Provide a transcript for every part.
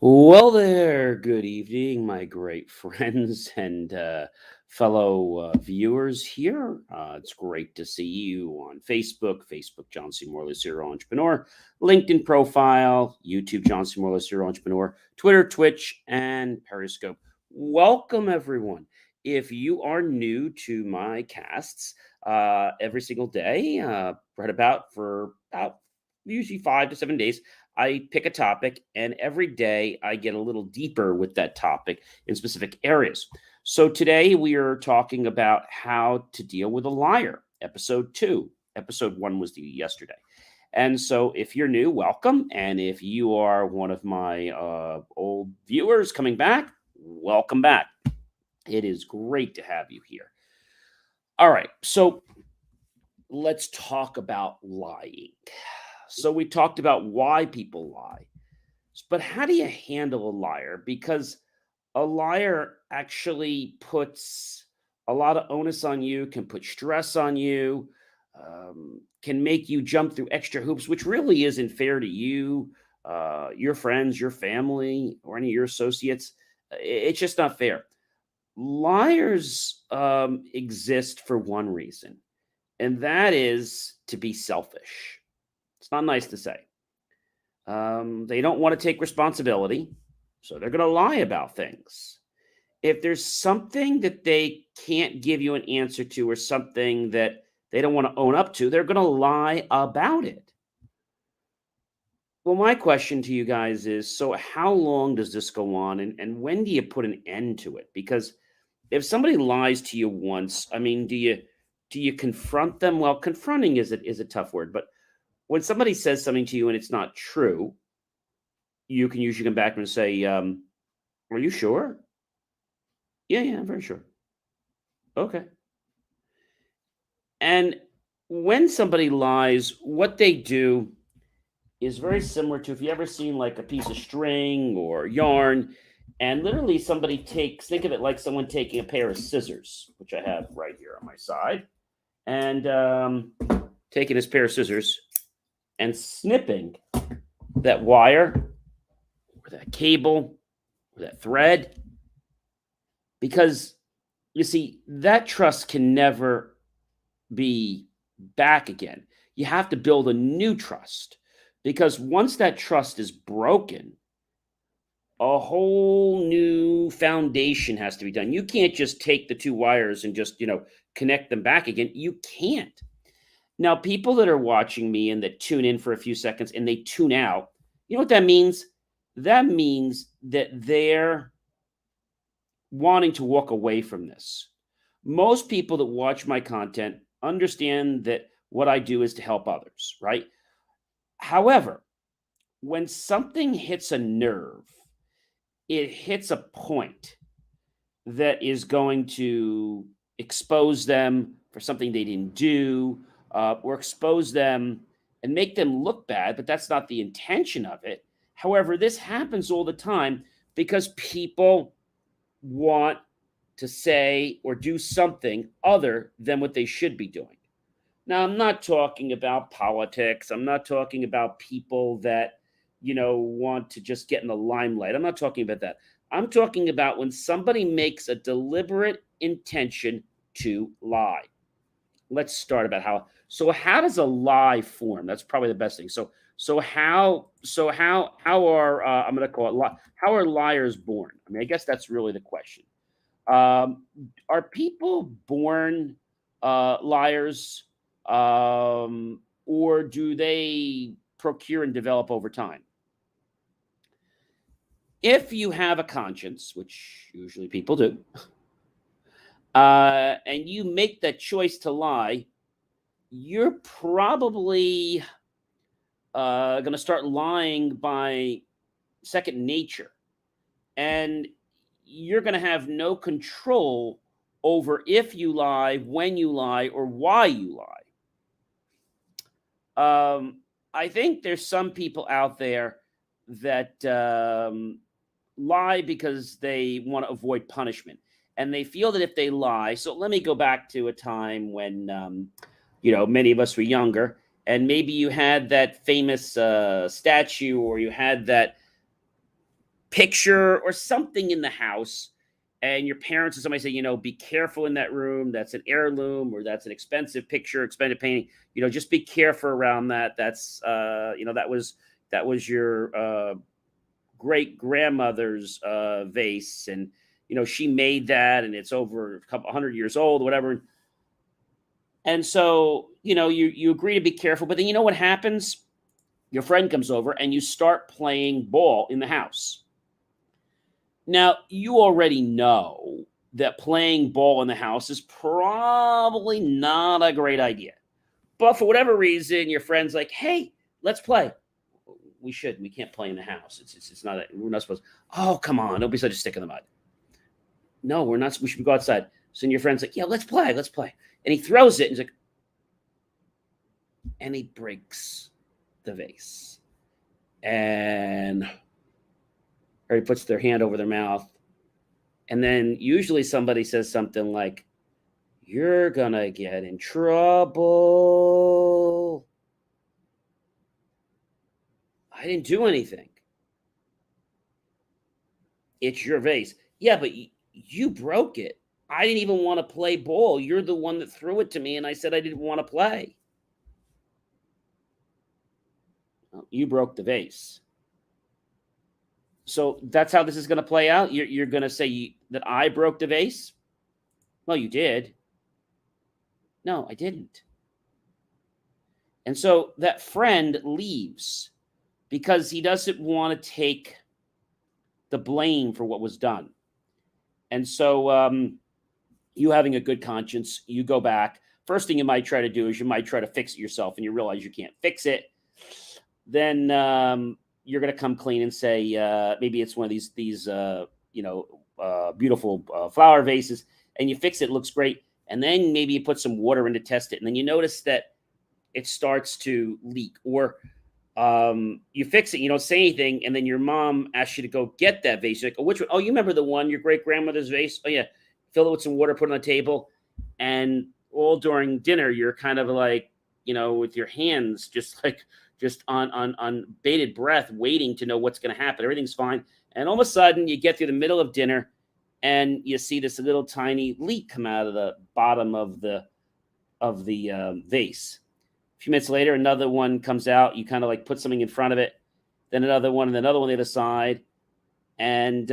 Well, there. Good evening, my great friends and fellow viewers here. It's great to see you on Facebook, John C. Morley, Serial Entrepreneur, LinkedIn profile, YouTube, John C. Morley, Serial Entrepreneur, Twitter, Twitch, and Periscope. Welcome, everyone. If you are new to my casts, every single day, right about for about usually 5 to 7 days, I pick a topic, and every day I get a little deeper with that topic in specific areas. So today we are talking about how to deal with a liar, episode 2. Episode 1 was the yesterday. And so if you're new, welcome. And if you are one of my old viewers coming back, welcome back. It is great to have you here. All right. So let's talk about lying. So we talked about why people lie. But how do you handle a liar? Because a liar actually puts a lot of onus on you, can put stress on you, can make you jump through extra hoops, which really isn't fair to you, your friends, your family, or any of your associates. It's just not fair. Liars exist for one reason, and that is to be selfish. It's not nice to say. They don't want to take responsibility, so they're going to lie about things. If there's something that they can't give you an answer to or something that they don't want to own up to, they're going to lie about it. Well, my question to you guys is, so how long does this go on, and when do you put an end to it? Because if somebody lies to you once, I mean, do you confront them? Well, confronting is a tough word, but when somebody says something to you and it's not true, you can usually come back and say, "Are you sure?" "Yeah, yeah, I'm very sure." "Okay." And when somebody lies, what they do is very similar to, if you ever seen like a piece of string or yarn, and literally somebody takes, think of it like someone taking a pair of scissors, which I have right here on my side, and taking this pair of scissors and snipping that wire or that cable or that thread, because you see, that trust can never be back again. You have to build a new trust, because once that trust is broken, a whole new foundation has to be done. You can't just take the two wires and just, connect them back again. You can't. Now, people that are watching me and that tune in for a few seconds and they tune out, you know what that means? That means that they're wanting to walk away from this. Most people that watch my content understand that what I do is to help others, right? However, when something hits a nerve, it hits a point that is going to expose them for something they didn't do, or expose them and make them look bad, but that's not the intention of it. However, this happens all the time because people want to say or do something other than what they should be doing. Now, I'm not talking about politics. I'm not talking about people that, want to just get in the limelight. I'm not talking about that. I'm talking about when somebody makes a deliberate intention to lie. Let's start about how does a lie form? That's probably the best thing. So how are I'm going to call it how are liars born? I mean, I guess that's really the question. Are people born liars, or do they procure and develop over time? If you have a conscience, which usually people do, and you make that choice to lie, you're probably going to start lying by second nature. And you're going to have no control over if you lie, when you lie, or why you lie. I think there's some people out there that lie because they want to avoid punishment. And they feel that if they lie, so let me go back to a time when, many of us were younger, and maybe you had that famous statue, or you had that picture or something in the house, and your parents or somebody say, be careful in that room. That's an heirloom, or that's an expensive picture, expensive painting. Just be careful around that. That's that was your great grandmother's vase, and she made that, and it's over a couple 100 years old, whatever. And so you agree to be careful, but then what happens? Your friend comes over, and you start playing ball in the house. Now, you already know that playing ball in the house is probably not a great idea. But for whatever reason, your friend's like, hey, let's play. We shouldn't. We can't play in the house. It's not. We're not supposed. Oh, come on! Don't be such a stick in the mud. No, we're not. We should go outside. So your friend's like, yeah, let's play. Let's play. And he throws it. And he's like, and he breaks the vase. And or he puts their hand over their mouth. And then usually somebody says something like, you're gonna get in trouble. I didn't do anything. It's your vase. Yeah, but you broke it. I didn't even want to play ball. You're the one that threw it to me, and I said I didn't want to play. Well, you broke the vase. So that's how this is going to play out. You're going to say that I broke the vase? Well, you did. No, I didn't. And so that friend leaves because he doesn't want to take the blame for what was done. And so you having a good conscience, you go back. First thing you might try to do is you might try to fix it yourself, and you realize you can't fix it. Then you're going to come clean and say, maybe it's one of these beautiful flower vases, and you fix it, looks great. And then maybe you put some water in to test it, and then you notice that it starts to leak, or you fix it, you don't say anything, and then your mom asks you to go get that vase. You're like, oh, which one? Oh, you remember the one, your great grandmother's vase? Oh yeah, fill it with some water, put it on the table, and all during dinner, you're kind of like, with your hands just on bated breath, waiting to know what's going to happen. Everything's fine, and all of a sudden, you get through the middle of dinner, and you see this little tiny leak come out of the bottom of the vase. A few minutes later, another one comes out. You kind of like put something in front of it, then another one, and another one on the other side. And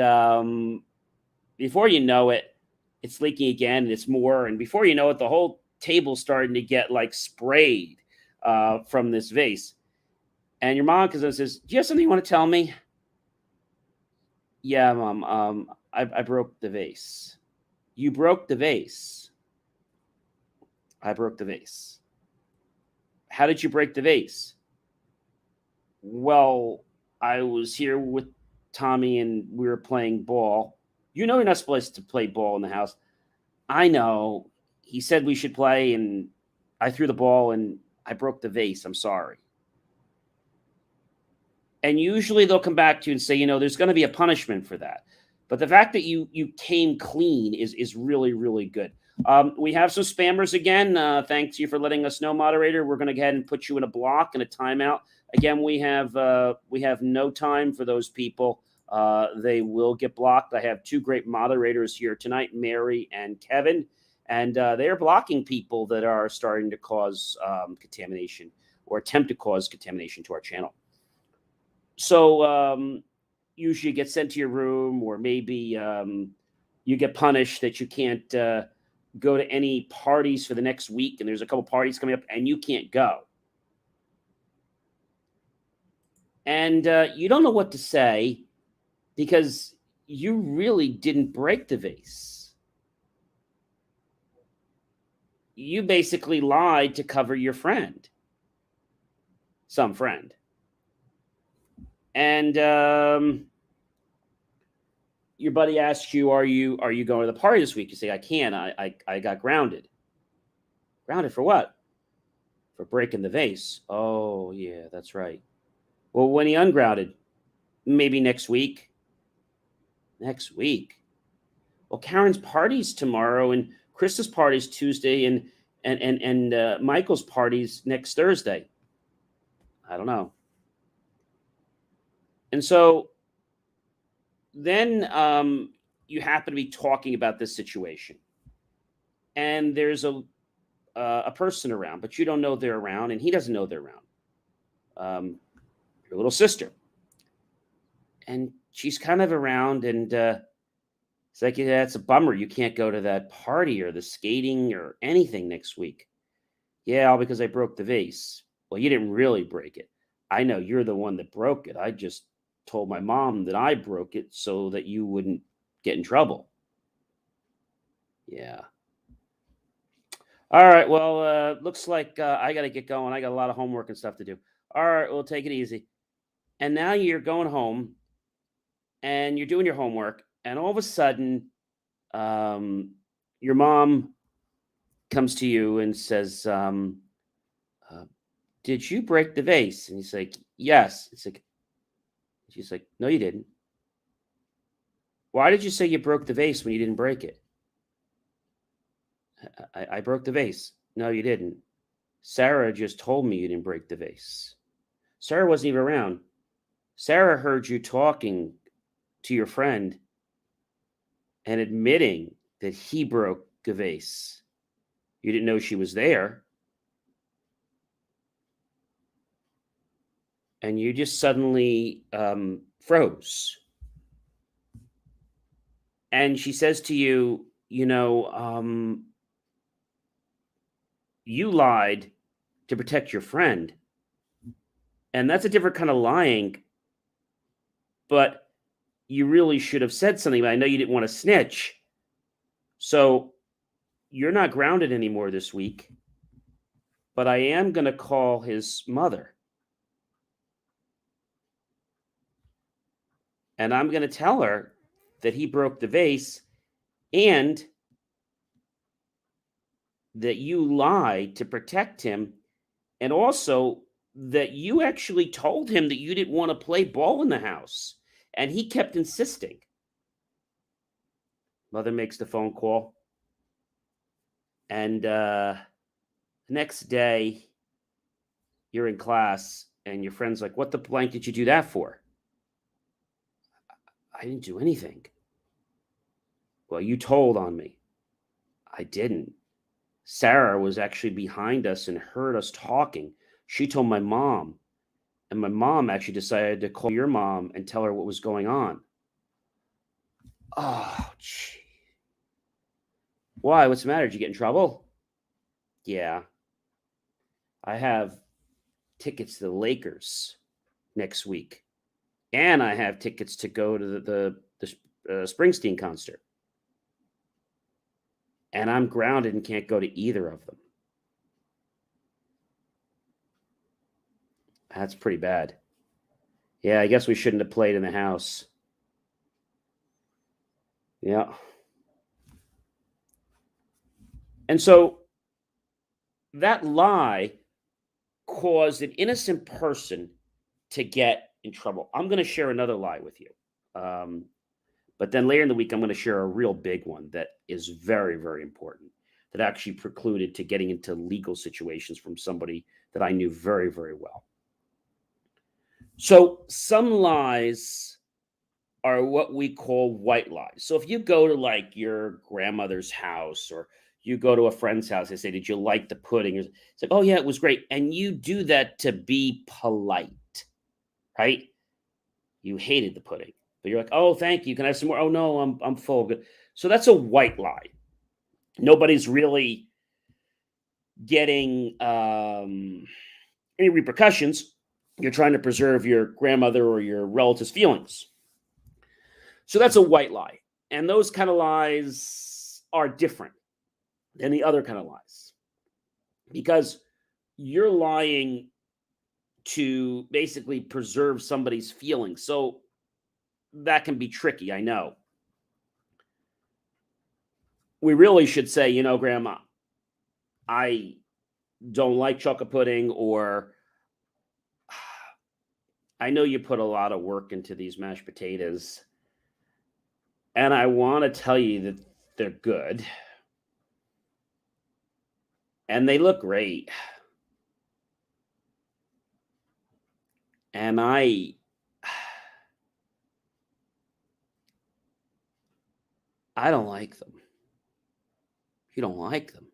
before you know it, it's leaking again, and it's more. And before you know it, the whole table's starting to get like sprayed from this vase. And your mom comes and says, do you have something you want to tell me? Yeah, Mom, I broke the vase. You broke the vase. I broke the vase. How did you break the vase? Well, I was here with Tommy and we were playing ball. You're not supposed to play ball in the house. I know. He said we should play, and I threw the ball and I broke the vase. I'm sorry. And usually they'll come back to you and say, there's going to be a punishment for that. But the fact that you came clean is really, really good. We have some spammers again. Thanks you for letting us know, moderator. We're going to go ahead and put you in a block and a timeout. Again, we have no time for those people. They will get blocked. I have two great moderators here tonight, Mary and Kevin, and they are blocking people that are starting to cause contamination or attempt to cause contamination to our channel. So usually you get sent to your room, or maybe you get punished that you can't go to any parties for the next week, and there's a couple parties coming up and you can't go. And you don't know what to say because you really didn't break the vase. You basically lied to cover your friend. Some friend. And your buddy asks you, are you going to the party this week? You say, I can't. I got grounded. Grounded for what? For breaking the vase. Oh, yeah, that's right. Well, when he ungrounded? Maybe next week. Next week? Well, Karen's party's tomorrow, and Krista's party's Tuesday, and Michael's party's next Thursday. I don't know. And so then you happen to be talking about this situation, and there's a person around, but you don't know they're around, and he doesn't know they're around. Your little sister, and she's kind of around, and it's like, yeah, it's a bummer you can't go to that party or the skating or anything next week. Yeah, all because I broke the vase. Well, you didn't really break it. I know you're the one that broke it. I just told my mom that I broke it so that you wouldn't get in trouble. Yeah. All right. Well, looks like I got to get going. I got a lot of homework and stuff to do. All right. We'll take it easy. And now you're going home and you're doing your homework, and all of a sudden, um, your mom comes to you and says, uh, "Did you break the vase?" And he's like, "Yes." It's like, she's like, "No, you didn't. Why did you say you broke the vase when you didn't break it?" I broke the vase. No, you didn't. Sarah just told me you didn't break the vase. Sarah wasn't even around. Sarah heard you talking to your friend and admitting that he broke the vase. You didn't know she was there. And you just suddenly froze. And she says to you, you lied to protect your friend. And that's a different kind of lying, but you really should have said something. But I know you didn't want to snitch. So you're not grounded anymore this week, but I am going to call his mother. And I'm going to tell her that he broke the vase and that you lied to protect him, and also that you actually told him that you didn't want to play ball in the house, and he kept insisting. Mother makes the phone call, and next day you're in class, and your friend's like, "What the blank did you do that for?" I didn't do anything. Well, you told on me. I didn't. Sarah was actually behind us and heard us talking. She told my mom, and my mom actually decided to call your mom and tell her what was going on. Oh, gee. Why? What's the matter? Did you get in trouble? Yeah. I have tickets to the Lakers next week, and I have tickets to go to the Springsteen concert, and I'm grounded and can't go to either of them. That's pretty bad. Yeah, I guess we shouldn't have played in the house. Yeah. And so that lie caused an innocent person to get in trouble. I'm going to share another lie with you. Um, but then later in the week, I'm going to share a real big one that is very, very important, that actually precluded to getting into legal situations from somebody that I knew very, very well. So some lies are what we call white lies. So if you go to like your grandmother's house, or you go to a friend's house, they say, "Did you like the pudding?" It's like, "Oh yeah, it was great." And you do that to be polite, right? You hated the pudding, but you're like, "Oh, thank you. Can I have some more?" "Oh no, I'm full." Good. So that's a white lie. Nobody's really getting any repercussions. You're trying to preserve your grandmother or your relative's feelings. So that's a white lie. And those kind of lies are different than the other kind of lies, because you're lying to basically preserve somebody's feelings. So that can be tricky, I know. We really should say, "Grandma, I don't like chocolate pudding," or "I know you put a lot of work into these mashed potatoes, and I want to tell you that they're good and they look great. And I don't like them. You don't like them.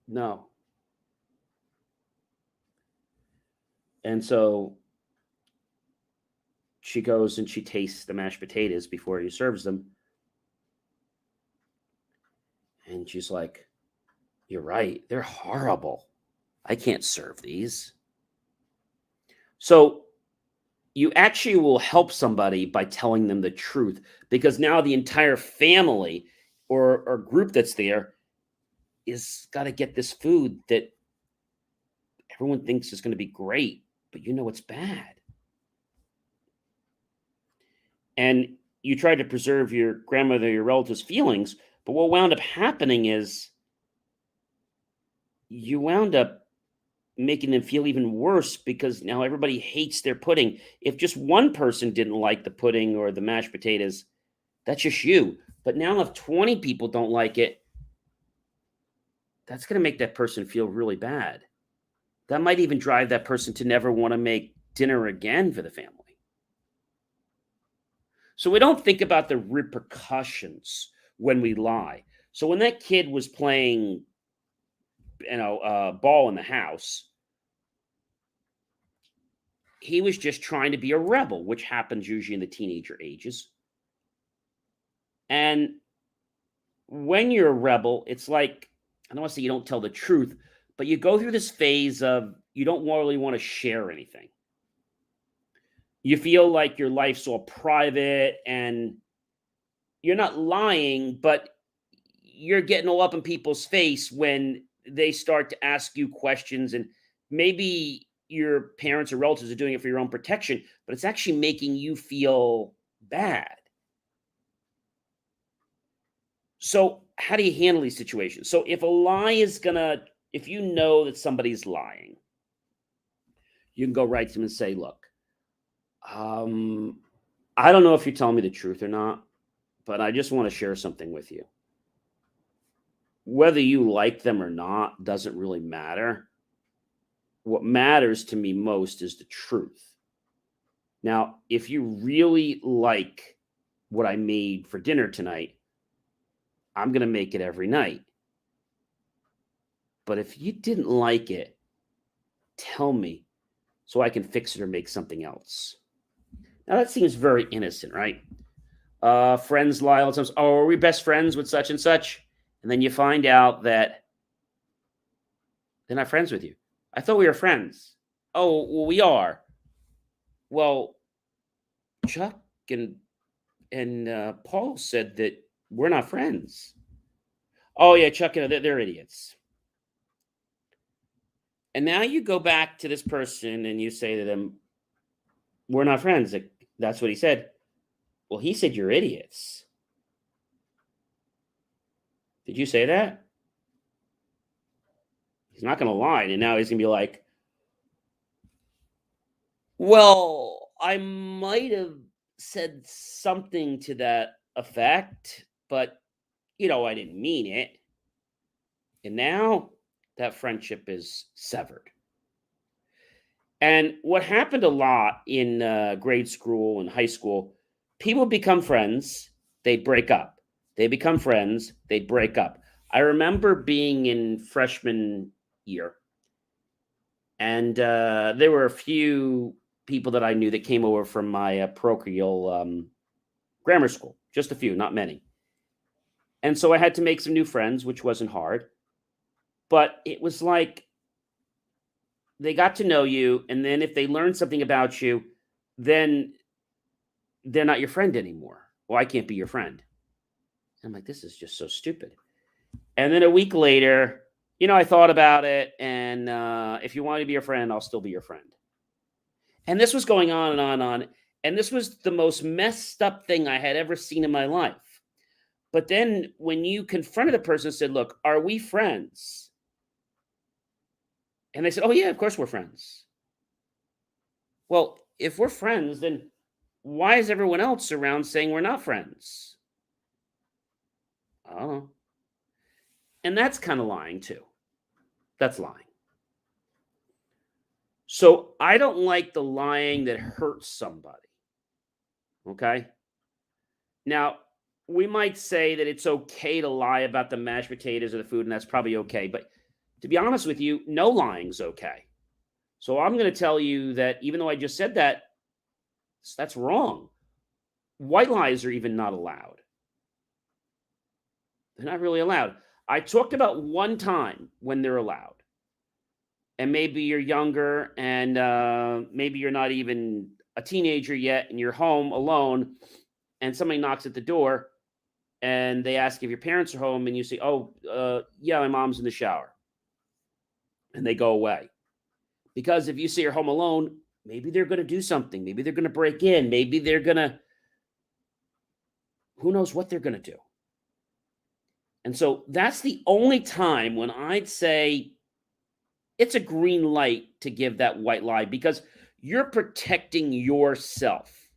No. And so she goes and she tastes the mashed potatoes before he serves them. And she's like, "You're right. They're horrible. I can't serve these." So you actually will help somebody by telling them the truth, because now the entire family or group that's there is got to get this food that everyone thinks is going to be great, but you know it's bad. And you try to preserve your grandmother, your relatives' feelings, but what wound up happening is you wound up making them feel even worse, because now everybody hates their pudding. If just one person didn't like the pudding or the mashed potatoes, that's just you. But now if 20 people don't like it, that's going to make that person feel really bad. That might even drive that person to never want to make dinner again for the family. So we don't think about the repercussions when we lie. So when that kid was playing, ball in the house, he was just trying to be a rebel, which happens usually in the teenager ages. And when you're a rebel, it's like, I don't want to say you don't tell the truth, but you go through this phase of you don't really want to share anything. You feel like your life's all private and you're not lying, but you're getting all up in people's face when they start to ask you questions. And maybe your parents or relatives are doing it for your own protection, but it's actually making you feel bad. So, how do you handle these situations? So, if you know that somebody's lying, you can go right to them and say, "Look, um, I don't know if you're telling me the truth or not, but I just want to share something with you. Whether you like them or not doesn't really matter. What matters to me most is the truth. Now, if you really like what I made for dinner tonight, I'm going to make it every night. But if you didn't like it, tell me so I can fix it or make something else." Now, that seems very innocent, right? Friends lie all the time. "Oh, are we best friends with such and such?" And then you find out that they're not friends with you. "I thought we were friends." "Oh, well, we are." "Well, Chuck and Paul said that we're not friends." "Oh yeah, Chuck, they're idiots." And now you go back to this person and you say to them, "We're not friends." Like, that's what he said. "Well, he said you're idiots." "Did you say that?" He's not going to lie. And now he's going to be like, "Well, I might have said something to that effect, but I didn't mean it." And now that friendship is severed. And what happened a lot in grade school and high school, people become friends, they'd break up. They become friends, they'd break up. I remember being in freshman year, and there were a few people that I knew that came over from my parochial grammar school, just a few, not many. And so I had to make some new friends, which wasn't hard. But it was like they got to know you, and then if they learned something about you, then they're not your friend anymore. "Well, I can't be your friend." I'm like, "This is just so stupid." And then a week later, I thought about it, and if you want me to be your friend, I'll still be your friend. And this was going on and on and on. And this was the most messed up thing I had ever seen in my life. But then when you confronted a person and said, "Look, are we friends?" And they said, "Oh, yeah, of course we're friends." Well, if we're friends, then why is everyone else around saying we're not friends? I don't know. And that's kind of lying too. That's lying. So I don't like the lying that hurts somebody. Okay. Now, we might say that it's okay to lie about the mashed potatoes or the food, and that's probably okay. But to be honest with you, no lying's okay. So I'm going to tell you that even though I just said that, that's wrong. White lies are even not allowed. They're not really allowed. I talked about one time when they're allowed. And maybe you're younger and maybe you're not even a teenager yet and you're home alone and somebody knocks at the door and they ask if your parents are home and you say, oh, yeah, my mom's in the shower. And they go away. Because if you say you're home alone, maybe they're going to do something. Maybe they're going to break in. Maybe they're going to, who knows what they're going to do. And so that's the only time when I'd say it's a green light to give that white lie because you're protecting yourself.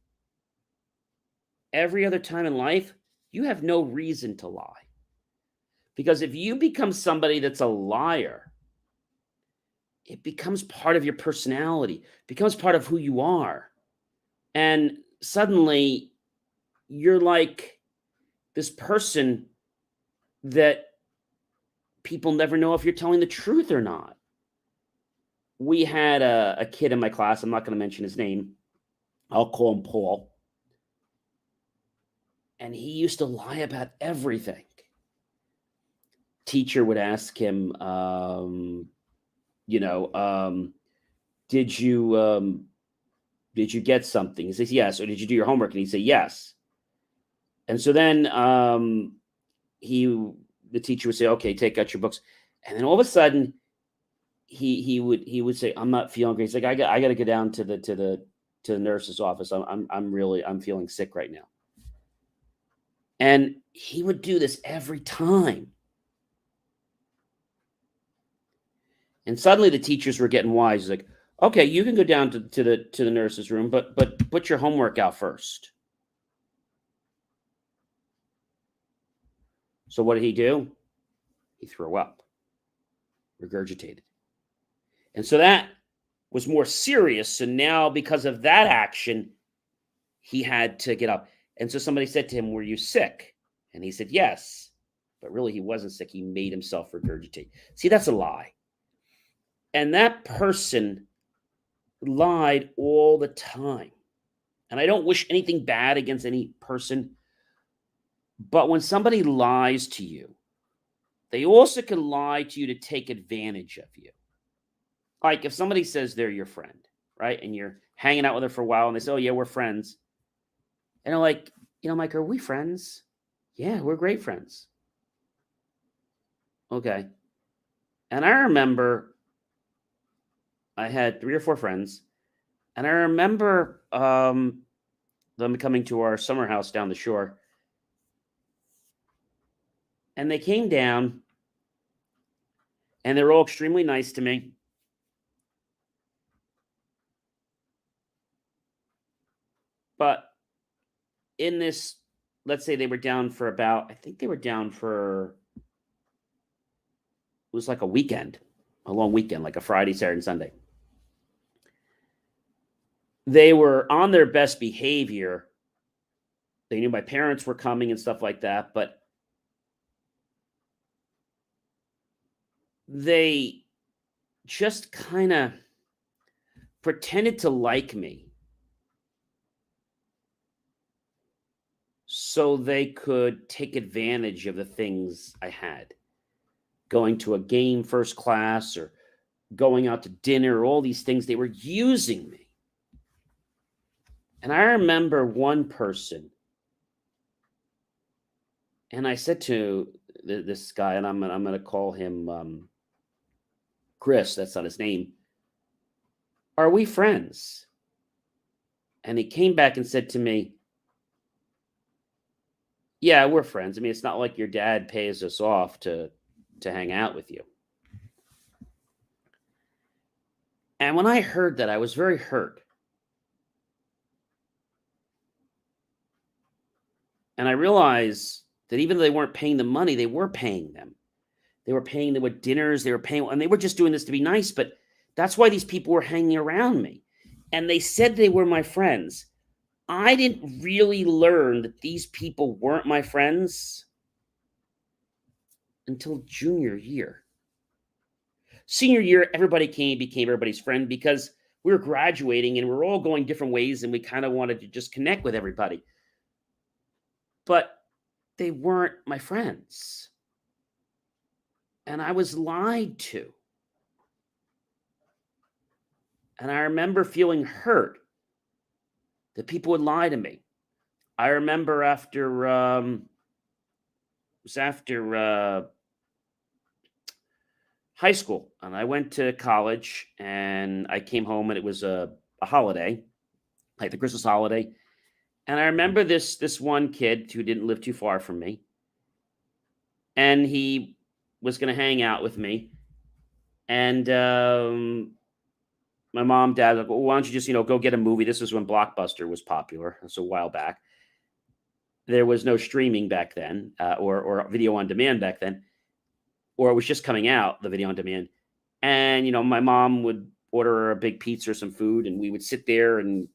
Every other time in life, you have no reason to lie. Because if you become somebody that's a liar, it becomes part of your personality, becomes part of who you are. And suddenly you're like this person that people never know if you're telling the truth or not. We had a kid in my class. I'm not going to mention his name. I'll call him Paul. And he used to lie about everything. Teacher would ask him, did you get something? He says, yes. Or did you do your homework? And he'd say, yes. And so then the teacher would say, okay, take out your books. And then all of a sudden he would say, I'm not feeling great. He's like, I got to go down to the nurse's office. I'm feeling sick right now. And he would do this every time. And suddenly the teachers were getting wise. He's like, okay, you can go down to the nurse's room, but put your homework out first. So what did he do? He threw up, regurgitated. And so that was more serious. And now because of that action, he had to get up. And so somebody said to him, were you sick? And he said, yes. But really, he wasn't sick. He made himself regurgitate. See, that's a lie. And that person lied all the time. And I don't wish anything bad against any person. But when somebody lies to you, they also can lie to you to take advantage of you. Like if somebody says they're your friend, right? And you're hanging out with her for a while and they say, oh, yeah, we're friends. And they're like, Mike, are we friends? Yeah, we're great friends. Okay. And I remember I had 3 or 4 friends. And I remember them coming to our summer house down the shore. And they came down and they were all extremely nice to me. But in this, let's say they were down for about, I think they were down for, it was like a weekend, a long weekend, like a Friday, Saturday, and Sunday. They were on their best behavior. They knew my parents were coming and stuff like that, but they just kind of pretended to like me so they could take advantage of the things I had. Going to a game first class or going out to dinner, all these things, they were using me. And I remember one person, and I said to this guy, and I'm going to call him Chris, that's not his name. Are we friends? And he came back and said to me, yeah, we're friends. I mean, it's not like your dad pays us off to hang out with you. And when I heard that, I was very hurt. And I realized that even though they weren't paying the money, they were paying them. They were paying them with dinners. They were paying, and they were just doing this to be nice. But that's why these people were hanging around me. And they said they were my friends. I didn't really learn that these people weren't my friends until junior year. Senior year, everybody became everybody's friend because we were graduating and we were all going different ways and we kind of wanted to just connect with everybody. But they weren't my friends. And I was lied to. And I remember feeling hurt that people would lie to me. I remember it was after high school, and I went to college, and I came home, and it was a holiday, like the Christmas holiday. And I remember this one kid who didn't live too far from me, and he was going to hang out with me. And my mom, dad, like, well, why don't you just go get a movie? This was when Blockbuster was popular. That's a while back. There was no streaming back then, or video on demand back then, or it was just coming out, the video on demand. And my mom would order a big pizza or some food, and we would sit there, and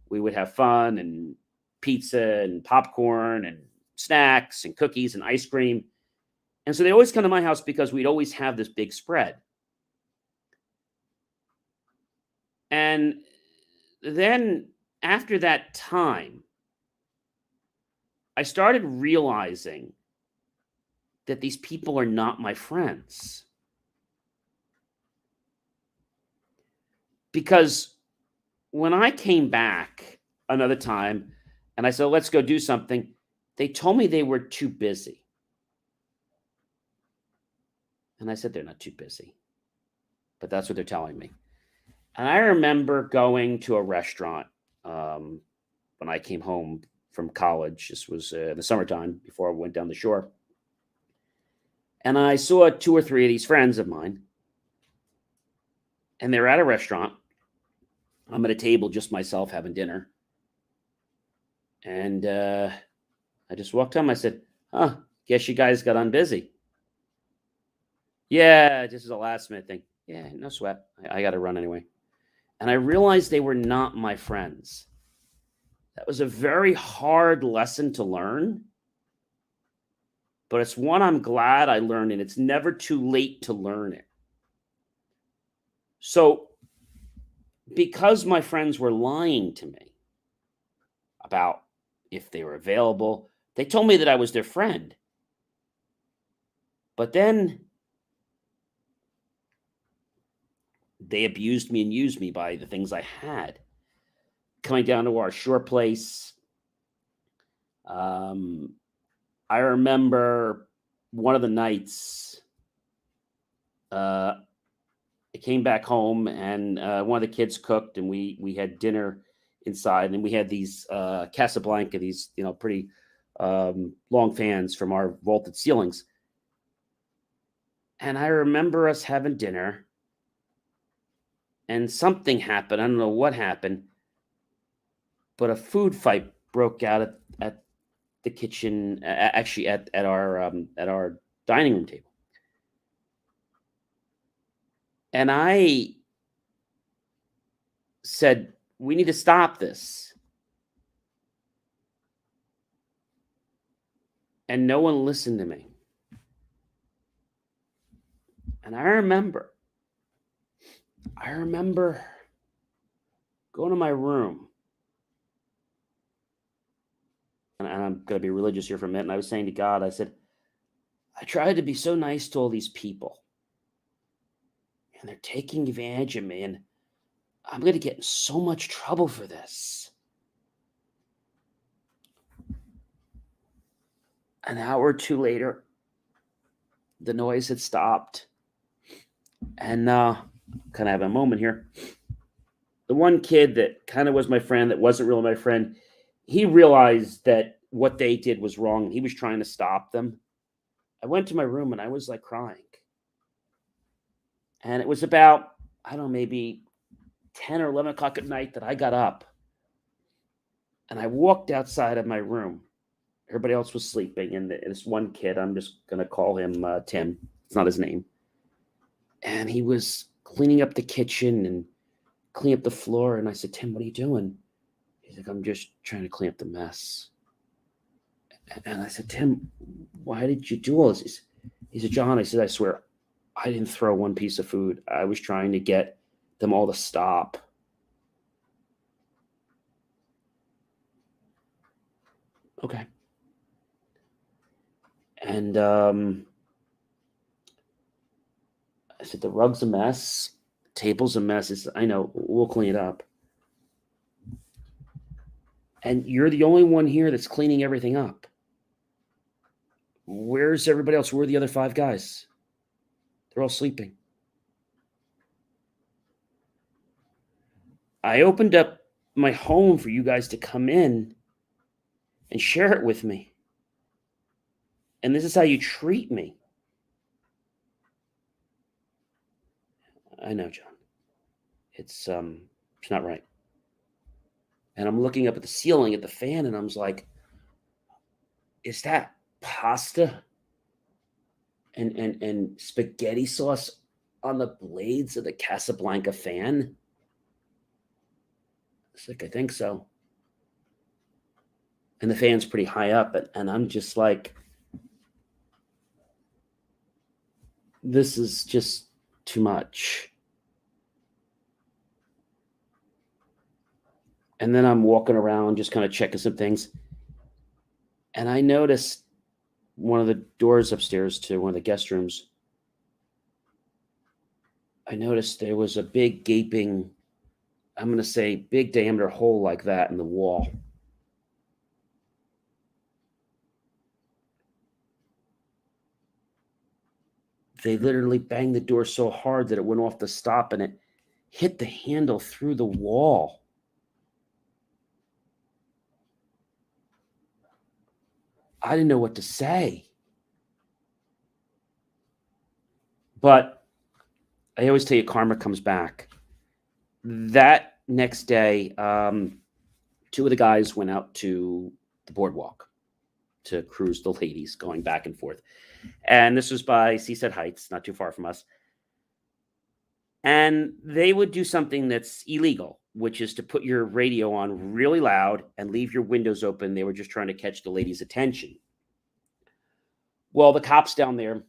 we would have fun, and pizza and popcorn and snacks and cookies and ice cream. And so they always come to my house because we'd always have this big spread. And then after that time, I started realizing that these people are not my friends. Because when I came back another time and I said, let's go do something, they told me they were too busy. And I said, they're not too busy. But that's what they're telling me. And I remember going to a restaurant when I came home from college. This was in the summertime before I went down the shore. And I saw 2 or 3 of these friends of mine. And they're at a restaurant. I'm at a table, just myself, having dinner. And I just walked home. I said, guess you guys got on busy. Yeah, this is a last minute thing. Yeah, no sweat. I got to run anyway. And I realized they were not my friends. That was a very hard lesson to learn. But it's one I'm glad I learned, and it's never too late to learn it. So, because my friends were lying to me about if they were available, they told me that I was their friend. But then they abused me and used me by the things I had. Coming down to our shore place, I remember one of the nights, I came back home, and one of the kids cooked, and we had dinner inside, and we had these Casablanca, these pretty long fans from our vaulted ceilings. And I remember us having dinner, and something happened. I don't know what happened, but a food fight broke out at the kitchen, actually at our dining room table. And I said, we need to stop this. And no one listened to me. And I remember going to my room. And I'm going to be religious here for a minute. And I was saying to God, I said, I tried to be so nice to all these people. And they're taking advantage of me. And I'm going to get in so much trouble for this. An hour or two later, the noise had stopped. And kind of have a moment here. The one kid that kind of was my friend, that wasn't really my friend, he realized that what they did was wrong, and he was trying to stop them. I went to my room, and I was like crying. And it was about, I don't know, maybe 10 or 11 o'clock at night that I got up. And I walked outside of my room. Everybody else was sleeping. And this one kid, I'm just going to call him Tim. It's not his name. And he was cleaning up the kitchen and cleaning up the floor. And I said, Tim, what are you doing? He's like, I'm just trying to clean up the mess. And I said, Tim, why did you do all this? He said, John, I said, I swear, I didn't throw one piece of food. I was trying to get them all to stop. Okay. And I said, the rug's a mess. The table's a mess. He said, I know, we'll clean it up. And you're the only one here that's cleaning everything up. Where's everybody else? Where are the other 5 guys? They're all sleeping. I opened up my home for you guys to come in and share it with me. And this is how you treat me. I know, John. It's not right. And I'm looking up at the ceiling at the fan, and I'm like, is that pasta and spaghetti sauce on the blades of the Casablanca fan? It's like, I think so. And the fan's pretty high up, and I'm just like, this is just too much. And then I'm walking around just kind of checking some things. And I noticed one of the doors upstairs to one of the guest rooms. I noticed there was a big gaping, I'm going to say big diameter hole like that in the wall. They literally banged the door so hard that it went off the stop and it hit the handle through the wall. I didn't know what to say. But I always tell you, karma comes back. That next day, 2 of the guys went out to the boardwalk to cruise the ladies, going back and forth. And this was by Seaside Heights, not too far from us. And they would do something that's illegal, which is to put your radio on really loud and leave your windows open. They were just trying to catch the ladies' attention. Well, the cops down there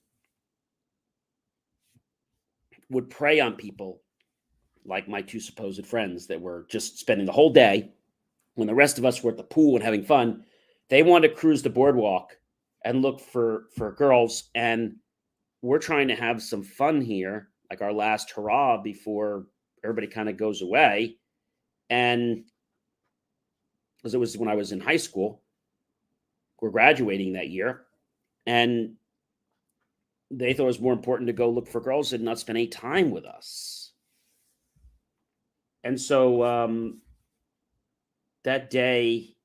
would prey on people like my 2 supposed friends that were just spending the whole day when the rest of us were at the pool and having fun. They wanted to cruise the boardwalk and look for girls. And we're trying to have some fun here, like our last hurrah before everybody kind of goes away. And because it was when I was in high school, we're graduating that year. And they thought it was more important to go look for girls and not spend any time with us. And so that day,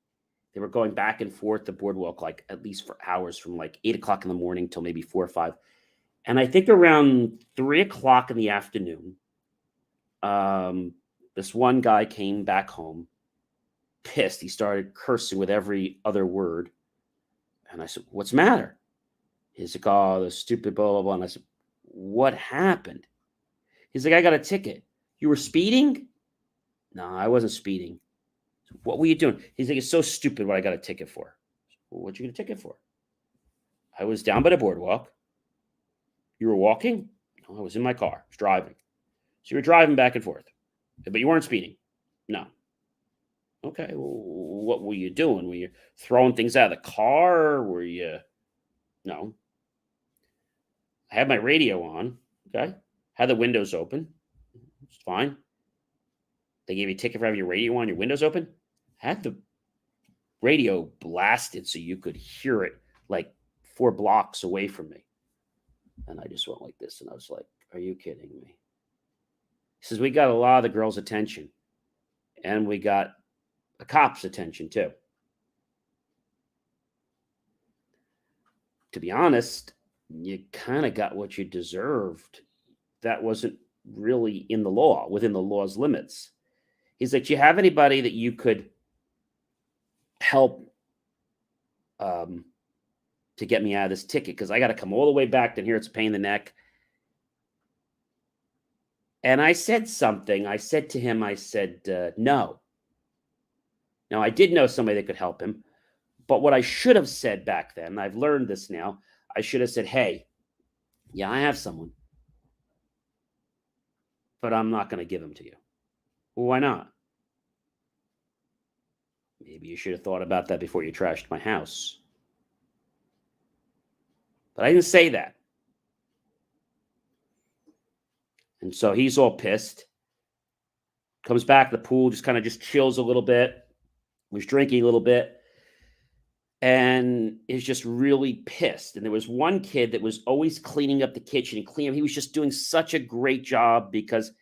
they were going back and forth the boardwalk, like at least for hours, from like 8 o'clock in the morning till maybe 4 or 5. And I think around 3 o'clock in the afternoon, this one guy came back home pissed. He started cursing with every other word. And I said, what's the matter? He's like, oh, the stupid blah, blah, blah. And I said, what happened? He's like, I got a ticket. You were speeding? No, I wasn't speeding. So what were you doing? He's like, it's so stupid what I got a ticket for. Well, what'd you get a ticket for? I was down by the boardwalk. You were walking? No, I was in my car. I was driving. So you were driving back and forth. But you weren't speeding? No. Okay, well, what were you doing? Were you throwing things out of the car? Were you... No. I had my radio on, okay? Had the windows open. It's fine. They gave you a ticket for having your radio on, your windows open. Had the radio blasted so you could hear it like 4 blocks away from me. And I just went like this, and I was like, are you kidding me? He says, we got a lot of the girls' attention, and we got the cops' attention too. To be honest, you kind of got what you deserved. That wasn't really in the law, within the law's limits. He's like, do you have anybody that you could help to get me out of this ticket? Because I got to come all the way back down here. It's a pain in the neck. And I said something. I said to him, I said, no. Now, I did know somebody that could help him, but what I should have said back then, I've learned this now, I should have said, hey, yeah, I have someone, but I'm not going to give him to you. Well, why not? Maybe you should have thought about that before you trashed my house. But I didn't say that. And so he's all pissed. Comes back to the pool, just kind of just chills a little bit. Was drinking a little bit and is just really pissed. And there was one kid that was always cleaning up the kitchen and cleaning. He was just doing such a great job because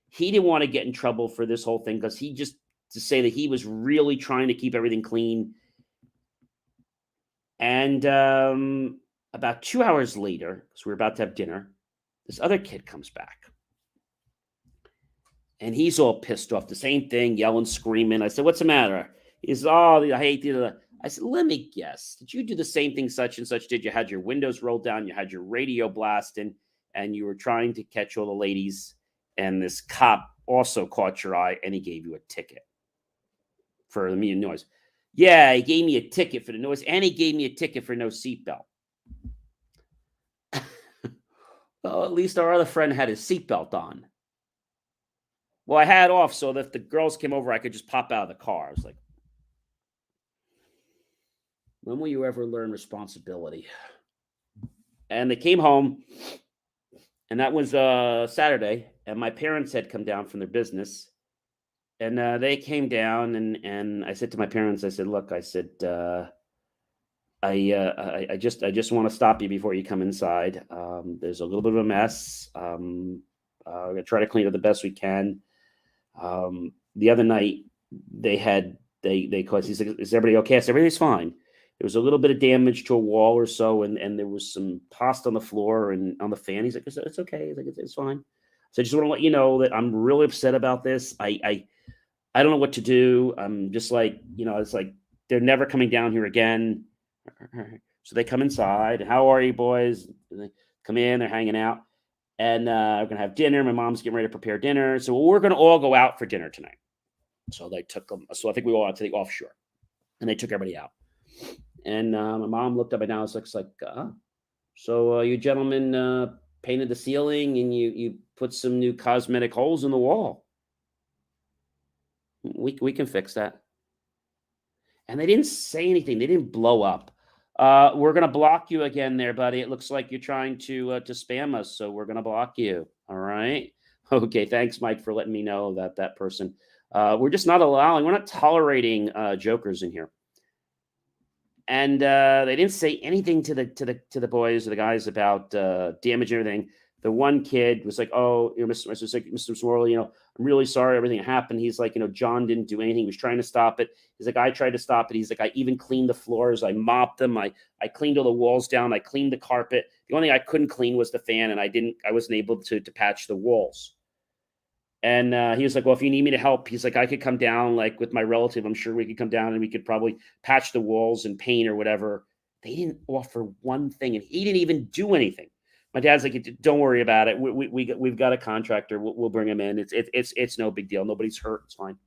he didn't want to get in trouble for this whole thing because he just to say that he was really trying to keep everything clean. And about 2 hours later, because we were about to have dinner, this other kid comes back. And he's all pissed off. The same thing, yelling, screaming. I said, what's the matter? He says, oh, I hate the. I said, let me guess. Did you do the same thing such and such did? You had your windows rolled down, you had your radio blasting, and you were trying to catch all the ladies. And this cop also caught your eye, and he gave you a ticket for the mean noise. Yeah, he gave me a ticket for the noise, and he gave me a ticket for no seatbelt. Well, at least our other friend had his seatbelt on. Well, I had off so that if the girls came over, I could just pop out of the car. I was like, when will you ever learn responsibility? And they came home, and that was Saturday, and my parents had come down from their business, and they came down, and I said to my parents, I said, look, I said, I just want to stop you before you come inside. There's a little bit of a mess. We're gonna try to clean it the best we can. The other night they called. He said, "Is everybody okay?" I said, "Everything's fine." There was a little bit of damage to a wall or so, and there was some pasta on the floor and on the fan. He's like, "It's okay." He's like, "It's fine." So I just want to let you know that I'm really upset about this. I don't know what to do. I'm just like, it's like they're never coming down here again. So they come inside. How are you, boys? And they come in. They're hanging out, and we're gonna have dinner. My mom's getting ready to prepare dinner, so we're gonna all go out for dinner tonight. So they took them. So I think we all went to the offshore, and they took everybody out. And my mom looked up and down. It's like, so you gentlemen painted the ceiling and you put some new cosmetic holes in the wall. We can fix that. And they didn't say anything. They didn't blow up. We're gonna block you again, there, buddy. It looks like you're trying to spam us, so we're gonna block you. All right. Okay. Thanks, Mike, for letting me know that person. We're just not allowing. We're not tolerating jokers in here. And they didn't say anything to the boys or the guys about damage and everything. The one kid was like, "Oh, Mr. Smorley, I'm really sorry everything that happened." He's like, John didn't do anything. He was trying to stop it. He's like, "I tried to stop it." He's like, "I even cleaned the floors. I mopped them. I cleaned all the walls down. I cleaned the carpet. The only thing I couldn't clean was the fan, and I wasn't able to patch the walls." And he was like, "Well, if you need me to help," he's like, "I could come down like with my relative. I'm sure we could come down and we could probably patch the walls and paint or whatever." They didn't offer one thing, and he didn't even do anything. My dad's like, "Don't worry about it. We've got a contractor. We'll bring him in. It's no big deal. Nobody's hurt. It's fine."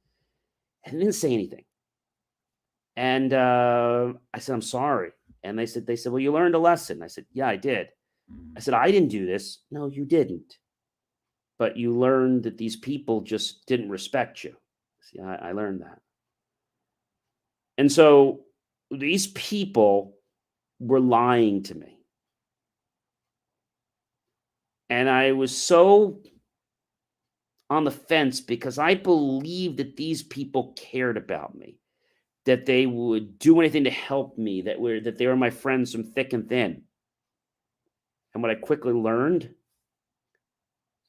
And they didn't say anything. And I said, "I'm sorry." And they said, "Well, you learned a lesson." I said, "Yeah, I did." I said, "I didn't do this." "No, you didn't. But you learned that these people just didn't respect you." See, I learned that. And so these people were lying to me. And I was so on the fence because I believed that these people cared about me, that they would do anything to help me, that they were my friends from thick and thin. And what I quickly learned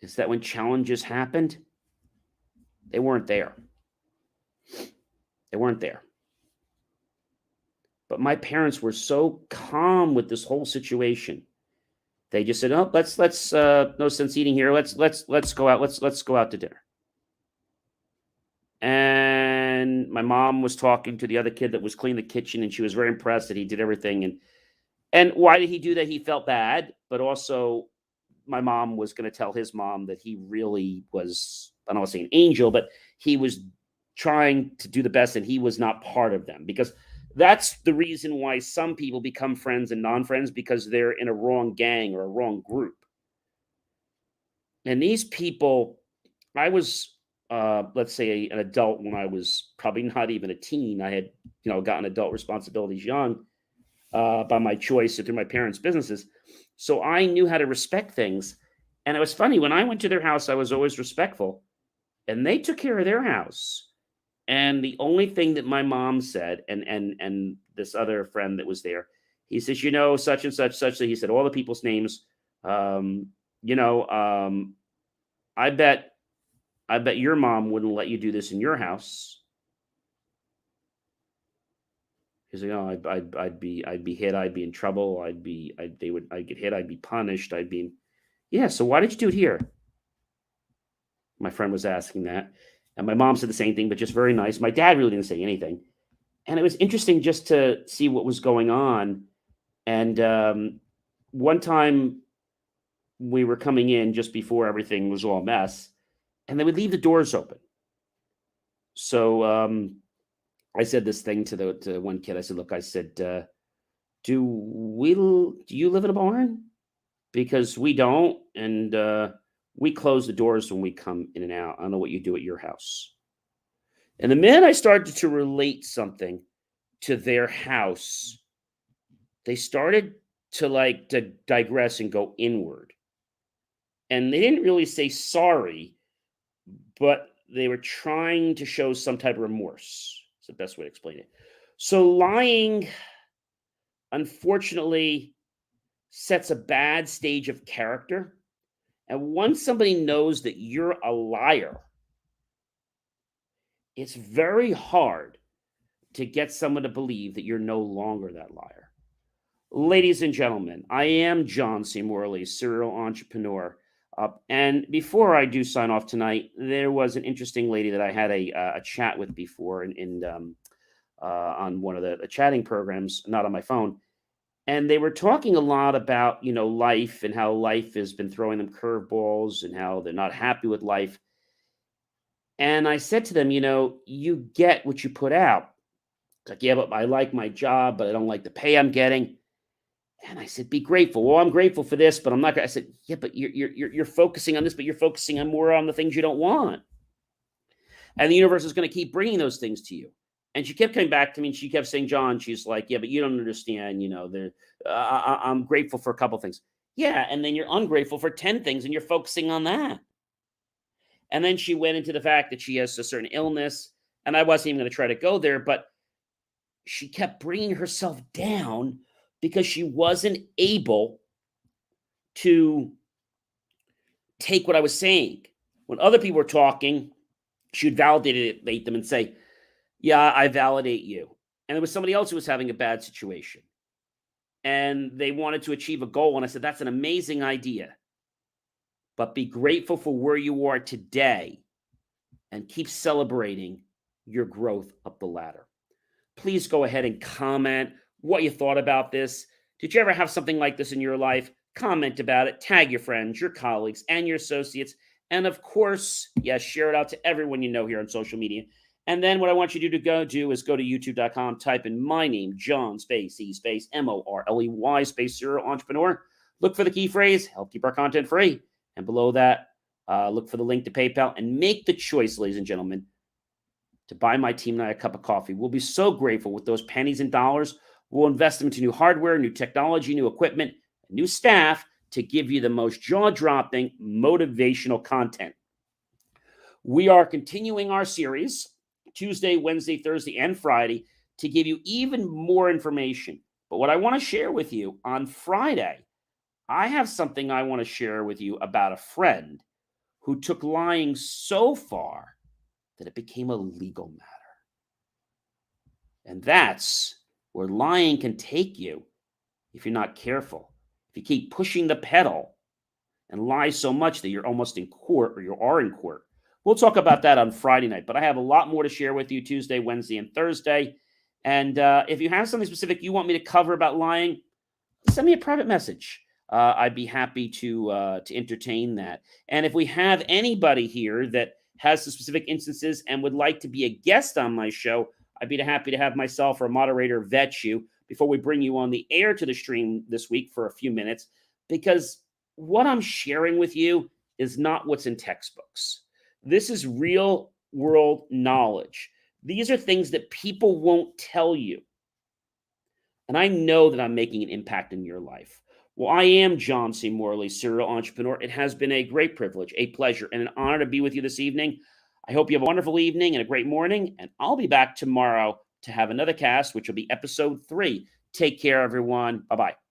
is that when challenges happened, they weren't there. They weren't there. But my parents were so calm with this whole situation. They just said, "Oh, let's no sense eating here. Let's go out. Let's go out to dinner." And my mom was talking to the other kid that was cleaning the kitchen, and she was very impressed that he did everything. And why did he do that? He felt bad, but also my mom was going to tell his mom that he really was, I don't want to say an angel, but he was trying to do the best and he was not part of them, because that's the reason why some people become friends and non-friends, because they're in a wrong gang or a wrong group. And these people, I was, let's say, an adult when I was probably not even a teen. I had, gotten adult responsibilities young by my choice and through my parents' businesses. So I knew how to respect things. And it was funny, when I went to their house, I was always respectful, and they took care of their house. And the only thing that my mom said, and this other friend that was there, he says, such and such, such that he said all the people's names. Um, you know, um, I bet your mom wouldn't let you do this in your house. He's like, oh, I'd be hit, I'd be in trouble, I'd get hit, I'd be punished, yeah. So why did you do it here? My friend was asking that, and my mom said the same thing, but just very nice. My dad really didn't say anything, and it was interesting just to see what was going on. And one time we were coming in just before everything was all a mess, and they would leave the doors open. So I said this thing to one kid. I said, "Look," I said, "Do you live in a barn? Because we don't, and we close the doors when we come in and out. I don't know what you do at your house." And the minute I started to relate something to their house, they started to digress and go inward. And they didn't really say sorry, but they were trying to show some type of remorse. It's the best way to explain it. So lying, unfortunately, sets a bad stage of character. And once somebody knows that you're a liar, it's very hard to get someone to believe that you're no longer that liar. Ladies and gentlemen, I am John C. Morley, serial entrepreneur. And before I do sign off tonight, there was an interesting lady that I had a chat with before on one of the chatting programs, not on my phone. And they were talking a lot about, life and how life has been throwing them curveballs and how they're not happy with life. And I said to them, you get what you put out. It's like, yeah, but I like my job, but I don't like the pay I'm getting. And I said, be grateful. Well, I'm grateful for this, but I'm not. I said, yeah, but you're focusing on this, but you're focusing on more on the things you don't want. And the universe is going to keep bringing those things to you. And she kept coming back to me, and she kept saying, John, she's like, yeah, but you don't understand. I'm grateful for a couple things. Yeah, and then you're ungrateful for 10 things, and you're focusing on that. And then she went into the fact that she has a certain illness, and I wasn't even going to try to go there, but she kept bringing herself down because she wasn't able to take what I was saying. When other people were talking, she would validate them and say, yeah, I validate you. And there was somebody else who was having a bad situation, and they wanted to achieve a goal. And I said, that's an amazing idea, but be grateful for where you are today and keep celebrating your growth up the ladder. Please go ahead and comment what you thought about this. Did you ever have something like this in your life? Comment about it, tag your friends, your colleagues, and your associates. And of course, yes, share it out to everyone you know here on social media. And then what I want you to do is go to youtube.com, type in my name, John space E space Morley space serial entrepreneur. Look for the key phrase, help keep our content free. And below that, look for the link to PayPal and make the choice, ladies and gentlemen, to buy my team and I a cup of coffee. We'll be so grateful with those pennies and dollars. We'll invest them into new hardware, new technology, new equipment, new staff to give you the most jaw-dropping, motivational content. We are continuing our series Tuesday, Wednesday, Thursday, and Friday to give you even more information. But what I want to share with you on Friday, I have something I want to share with you about a friend who took lying so far that it became a legal matter. And that's where lying can take you if you're not careful. If you keep pushing the pedal and lie so much that you're almost in court or you are in court. We'll talk about that on Friday night, but I have a lot more to share with you Tuesday, Wednesday, and Thursday. And if you have something specific you want me to cover about lying, send me a private message. I'd be happy to entertain that. And if we have anybody here that has some specific instances and would like to be a guest on my show, I'd be happy to have myself or a moderator vet you before we bring you on the air to the stream this week for a few minutes, because what I'm sharing with you is not what's in textbooks. This is real world knowledge. These are things that people won't tell you. And I know that I'm making an impact in your life. Well, I am John C. Morley, serial entrepreneur. It has been a great privilege, a pleasure, and an honor to be with you this evening. I hope you have a wonderful evening and a great morning, and I'll be back tomorrow to have another cast, which will be episode 3. Take care, everyone. Bye-bye.